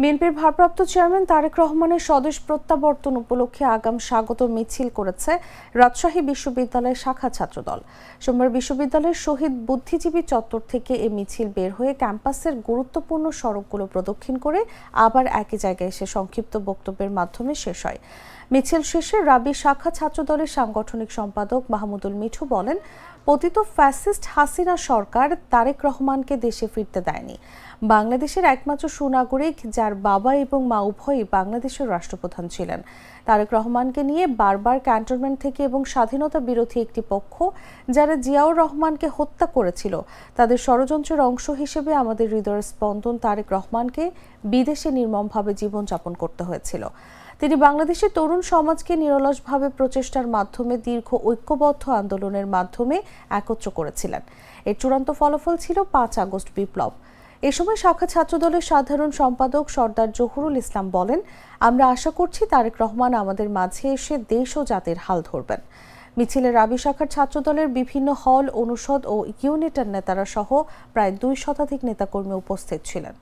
বিএনপির ভারপ্রাপ্ত চেয়ারম্যান তারেক রহমানের স্বদেশ প্রত্যাবর্তন উপলক্ষে আগাম স্বাগত মিছিল করেছে রাজশাহী বিশ্ববিদ্যালয়ের শাখা ছাত্রদল। সোমবার বিশ্ববিদ্যালয়ের শহীদ বুদ্ধিজীবী চত্বর থেকে এ মিছিল বের হয়ে ক্যাম্পাসের গুরুত্বপূর্ণ সড়কগুলো প্রদক্ষিণ করে আবার একই জায়গায় এসে সংক্ষিপ্ত বক্তব্যের মাধ্যমে শেষ হয়। মিছিল শেষে রাবি শাখা ছাত্রদলের সাংগঠনিক সম্পাদক মাহমুদুল মিঠু বলেন, পতিত ফ্যাসিস্ট হাসিনা সরকার তারেক রহমানকে দেশে ফিরতে দেয়নি। বাংলাদেশের একমাত্র সুনাগরিক যার বাবা এবং মা উভয়ই বাংলাদেশের রাষ্ট্রপ্রধান ছিলেন। তারেক রহমানকে নিয়ে বারবার ক্যান্টনমেন্ট থেকে এবং স্বাধীনতা বিরোধী একটি পক্ষ যারা জিয়াউর রহমানকে হত্যা করেছিল তাদের ষড়যন্ত্রের অংশ হিসেবে আমাদের হৃদয়ের স্পন্দন তারেক রহমানকে বিদেশে নির্মমভাবে জীবনযাপন করতে হয়েছিল। তিনি বাংলাদেশের তরুণ সমাজকে নিরলসভাবে প্রচেষ্টার মাধ্যমে দীর্ঘ ঐক্যবদ্ধ আন্দোলনের মাধ্যমে একত্র করেছিলেন। এর চূড়ান্ত ফলাফল ছিল ৫ আগস্ট বিপ্লব। এ সময় শাখা ছাত্রদলের সাধারণ সম্পাদক সর্দার জহুরুল ইসলাম বলেন, আমরা আশা করছি তারেক রহমান আমাদের মাঝে এসে দেশ ও জাতির হাল ধরবেন। মিছিলে রাবি শাখার ছাত্রদলের বিভিন্ন হল, অনুষদ ও ইউনিটের নেতারা সহ প্রায় ২ শতাধিক নেতাকর্মী উপস্থিত ছিলেন।